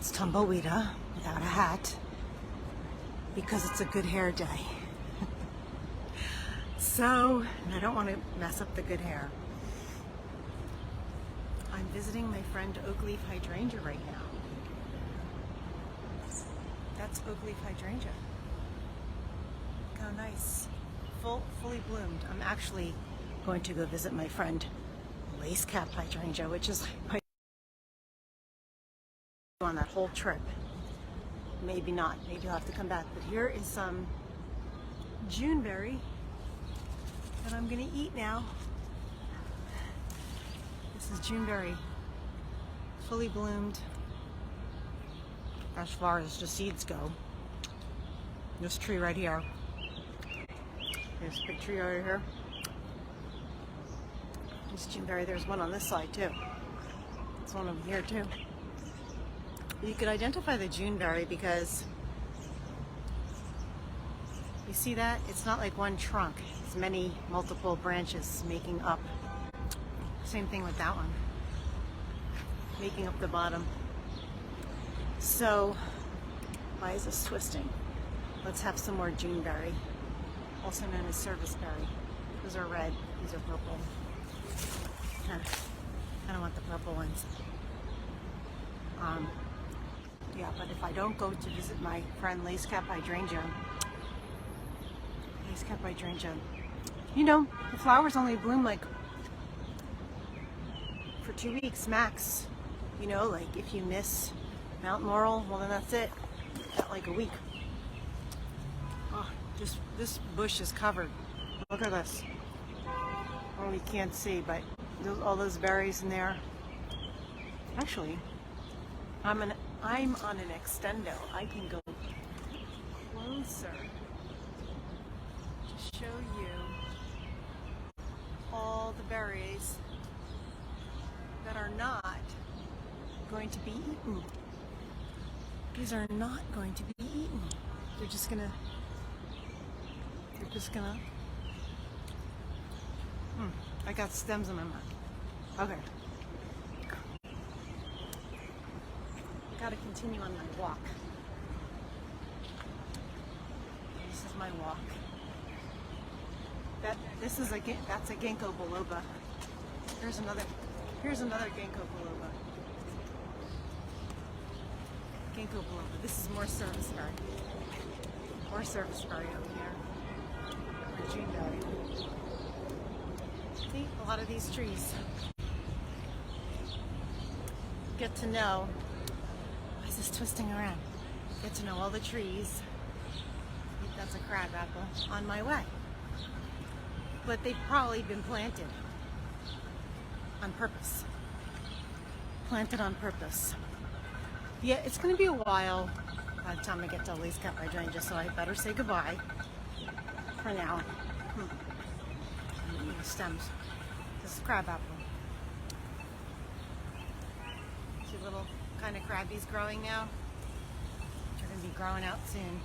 It's Tumbleweeda without a hat because it's a good hair day. So, I don't want to mess up the good hair. I'm visiting my friend Oakleaf Hydrangea right now. That's Oakleaf Hydrangea. Look how nice. Fully bloomed. I'm actually going to go visit my friend Lacecap Hydrangea, which is my on that whole trip. Maybe not. Maybe I'll have to come back. But here is some Juneberry that I'm gonna eat now. This is Juneberry, fully bloomed. As far as the seeds go, this tree right here. There's a big tree over here. This Juneberry. There's one on this side too. There's one over here too. You could identify the Juneberry because you see that? It's not like one trunk. It's many multiple branches making up. Same thing with that one. Making up the bottom. So, why is this twisting? Let's have some more Juneberry, also known as serviceberry. Those are red, these are purple. I don't want the purple ones. Yeah, but if I don't go to visit my friend Lacecap Hydrangea, you know, the flowers only bloom like for 2 weeks max. You know, like if you miss Mount Laurel, well then that's it. Got like a week. Oh, this bush is covered. Look at this. Oh, you can't see, but all those berries in there. Actually, I'm on an extendo. I can go closer to show you all the berries that are not going to be eaten. These are not going to be eaten. They're just gonna I got stems in my mouth. Okay. Gotta continue on my walk. This is my walk. That's a ginkgo biloba. Here's another ginkgo biloba. Ginkgo biloba. This is more serviceberry. More serviceberry over here. Or Juneberry. See, a lot of these trees. Get to know. Why is this twisting around? Get to know all the trees. That's a crabapple on my way. But they've probably been planted on purpose. Planted on purpose. Yeah, it's going to be a while by the time I get to Lacecap Hydrangea, so I better say goodbye for now. Stems. This is crabapple. See little kind of crabbies growing now. They're going to be growing out soon.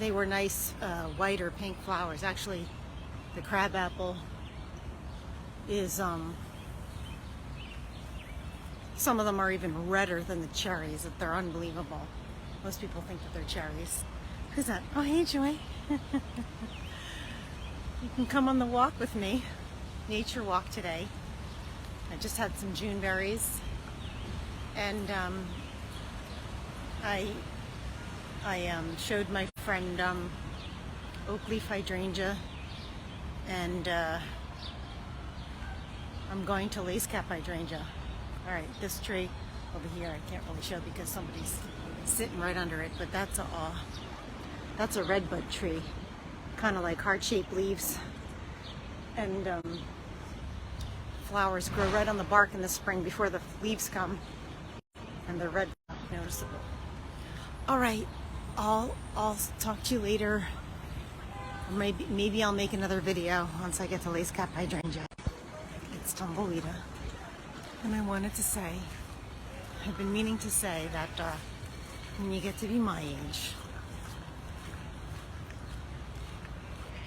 They were nice white or pink flowers. Actually, the crabapple is some of them are even redder than the cherries. That they're unbelievable. Most people think that they're cherries. Who's that? Oh, hey, Joy. You can come on the walk with me. Nature walk today. I just had some Juneberries, and I showed my friend Oakleaf Hydrangea, and I'm going to Lacecap Hydrangea. All right, this tree over here I can't really show because somebody's sitting right under it, but that's a redbud tree, kind of like heart-shaped leaves, and flowers grow right on the bark in the spring before the leaves come, and they're red, noticeable. All right, I'll talk to you later. Or maybe I'll make another video once I get to Lacecap Hydrangea. It's Tumbleweeda, and I wanted to say, I've been meaning to say that when you get to be my age,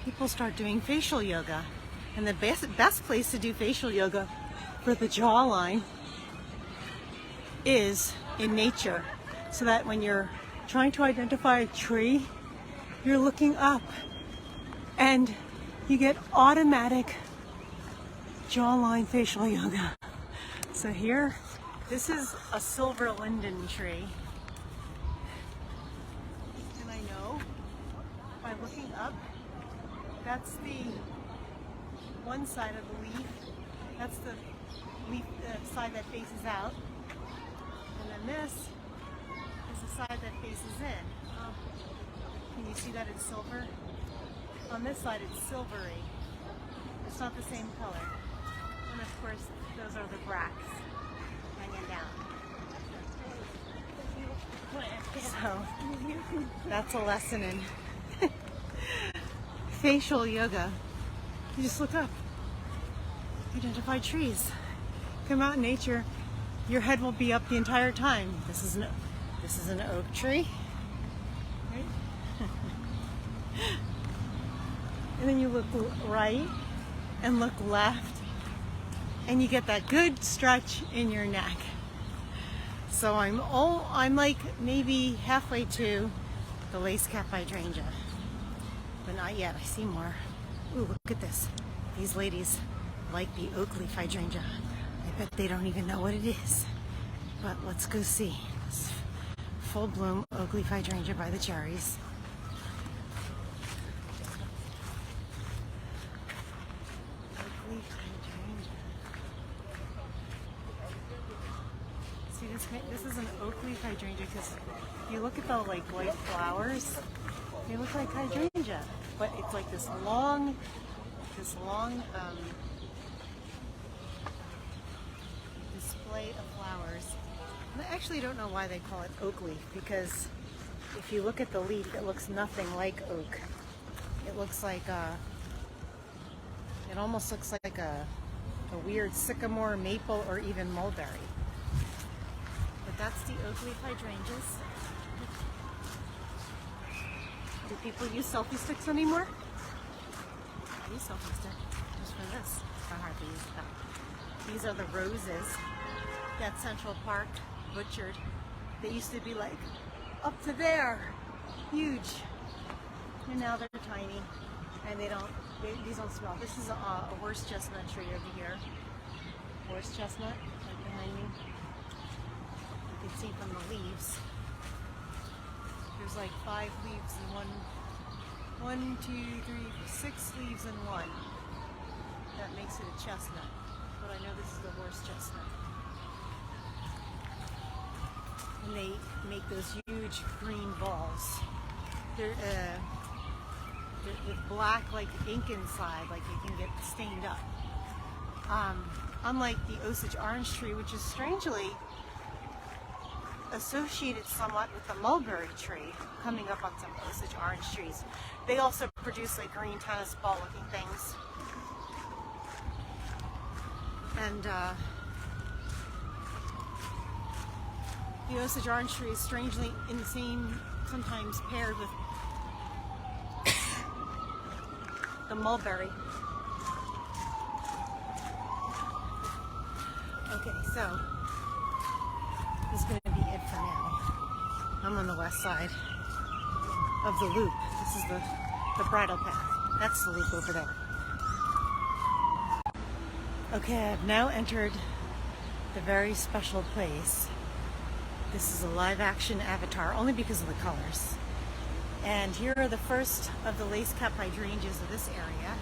people start doing facial yoga, and the best place to do facial yoga for the jawline is in nature, so that when you're trying to identify a tree, you're looking up and you get automatic jawline facial yoga. So here, this is a silver linden tree. And I know by looking up, that's the one side of the leaf. That's the leaf side that faces out. And then this is the side that faces in. Can you see that it's silver? On this side it's silvery. It's not the same color. And of course those are the bracts hanging down. So that's a lesson in facial yoga. You just look up, identify trees, come out in nature. Your head will be up the entire time. This is an oak tree, right? And then you look right and look left, and you get that good stretch in your neck. So I'm like maybe halfway to the Lacecap Hydrangea, but not yet. I see more. Ooh, look at this. These ladies like the oak leaf hydrangea. I bet they don't even know what it is. But let's go see. This full bloom oak leaf hydrangea by the cherries. Oak leaf hydrangea. See, this is an oak leaf hydrangea because you look at the like white flowers, they look like hydrangea, but it's like this long display of flowers. And I actually don't know why they call it oak leaf, because if you look at the leaf, it looks nothing like oak. It looks like it almost looks like a weird sycamore, maple, or even mulberry. But that's the oak leaf hydrangeas. Do people use selfie sticks anymore? I use selfie stick just for this. I hardly use that. These are the roses that Central Park butchered. They used to be like up to there, huge, and now they're tiny, and these don't smell. This is a horse chestnut tree over here. Horse chestnut right behind me. You can see from the leaves. There's like 5 leaves in one, 2, 3, 6 leaves in one. That makes it a chestnut. But I know this is the horse chestnut. And they make those huge green balls. They're with black like ink inside, like you can get stained up. Unlike the Osage orange tree, which is strangely associated somewhat with the mulberry tree, coming up on some Osage orange trees. They also produce like green tennis ball looking things. And the Osage orange tree is strangely in the same, sometimes paired with the mulberry. Okay, so this is going to be it for now. I'm on the west side of the loop. This is the bridle path. That's the loop over there. Okay, I've now entered the very special place. This is a live action avatar, only because of the colors. And here are the first of the Lacecap hydrangeas of this area.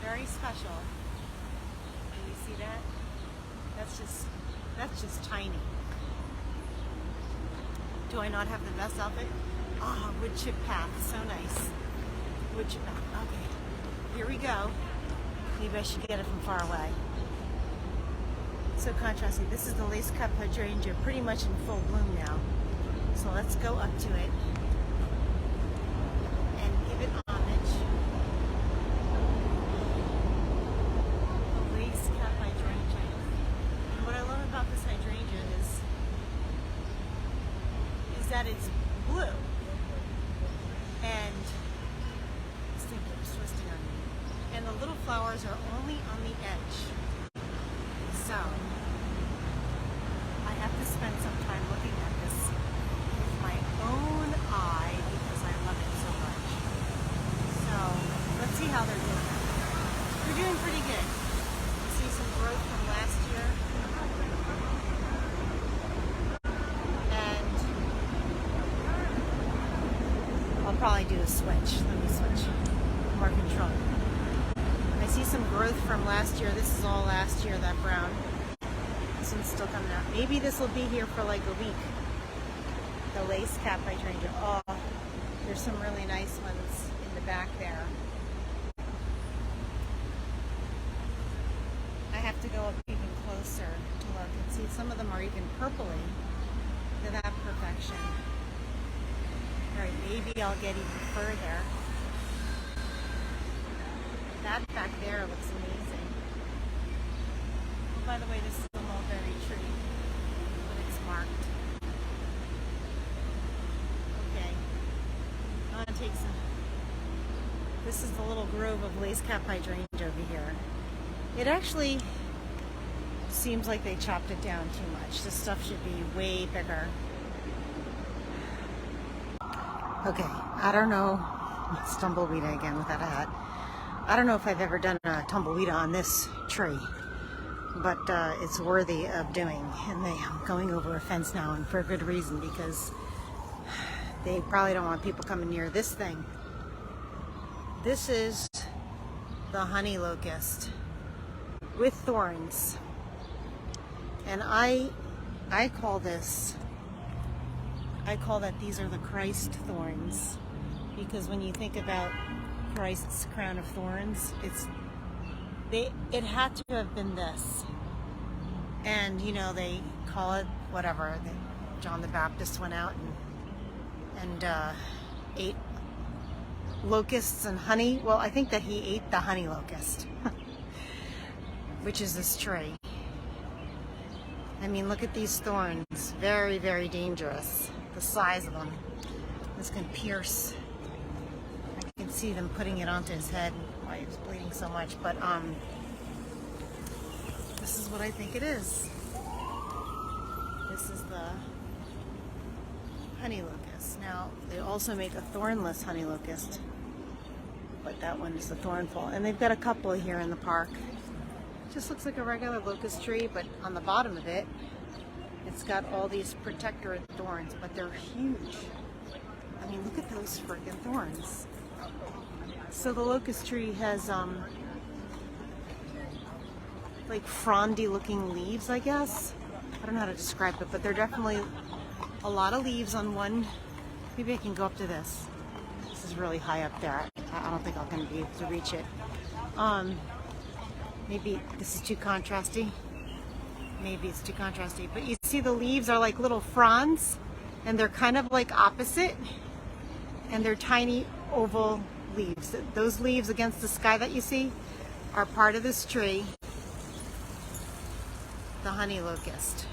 Very special. Can you see that? That's just tiny. Do I not have the best outfit? Ah, wood chip path, so nice. Wood chip path, okay. Here we go. Maybe I should get it from far away. So contrasting. This is the Lacecap hydrangea, pretty much in full bloom now. So let's go up to it and give it homage. The Lacecap hydrangea. And what I love about this hydrangea is that it's blue. And this thing keeps twisting on me. And the little flowers are only on the edge. So I have to spend some time looking at this with my own eye because I love it so much. So let's see how they're doing. They're doing pretty good. You see some growth from last year. And I'll probably do a switch. Let me switch. More control. I see some growth from last year. This is all last year, that brown. This one's still coming out. Maybe this will be here for like a week. The Lacecap Hydrangea. Oh, there's some really nice ones in the back there. I have to go up even closer to look and see. Some of them are even purpley to that perfection. All right, maybe I'll get even further. That back there looks amazing. Oh, by the way, this is a mulberry tree, but it's marked. Okay, I'm gonna take some. This is the little grove of Lacecap Hydrangea over here. It actually seems like they chopped it down too much. This stuff should be way bigger. Okay, I don't know. It's Tumbleweeda again without a hat. I don't know if I've ever done a Tumbleweeda on this tree, but it's worthy of doing. And I'm going over a fence now, and for a good reason, because they probably don't want people coming near this thing. This is the honey locust with thorns, and I call that these are the Christ thorns, because when you think about Christ's crown of thorns, it had to have been this. And you know, they call it whatever. John the Baptist went out and ate locusts and honey. Well, I think that he ate the honey locust, which is this tree. I mean, look at these thorns. Very, very dangerous. The size of them. This can pierce. I can see them putting it onto his head. Why he was bleeding so much. But this is what I think it is. This is the honey locust. Now, they also make a thornless honey locust, but that one is the thornful. And they've got a couple here in the park. Just looks like a regular locust tree, but on the bottom of it, it's got all these protector thorns, but they're huge. I mean, look at those freaking thorns. So the locust tree has like frondy looking leaves, I guess. I don't know how to describe it, but they're definitely a lot of leaves on one. Maybe I can go up to this. This is really high up there. I don't think I'm going to be able to reach it. Maybe this is too contrasty. Maybe it's too contrasty. But you see the leaves are like little fronds, and they're kind of like opposite. And they're tiny oval leaves. Those leaves against the sky that you see are part of this tree, the honey locust.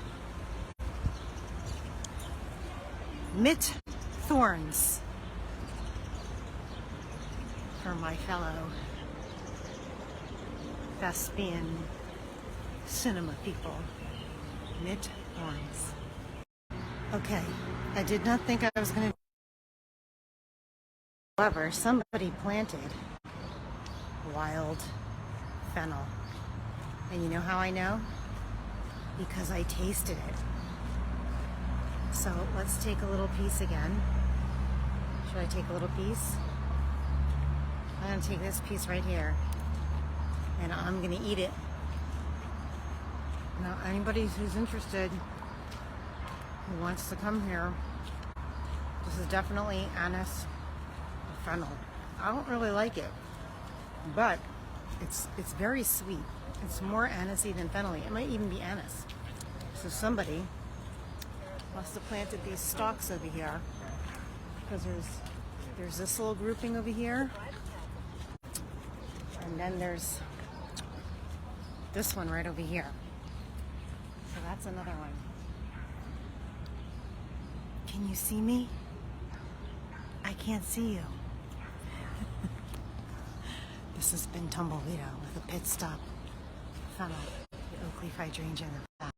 Mit thorns for my fellow thespian cinema people. Mit thorns. Okay, I did not think I was going to. However, somebody planted wild fennel. And you know how I know? Because I tasted it. So let's take a little piece again. Should I take a little piece? I'm going to take this piece right here, and I'm going to eat it. Now, anybody who's interested, who wants to come here, this is definitely anise fennel. I don't really like it, but it's very sweet. It's more anisey than fennel-y. It might even be anise. So somebody must have planted these stalks over here, because there's this little grouping over here, and then there's this one right over here. So that's another one. Can you see me? I can't see you. This has been Tumbleweeda with a pit stop. Fennel, the oak leaf hydrangea.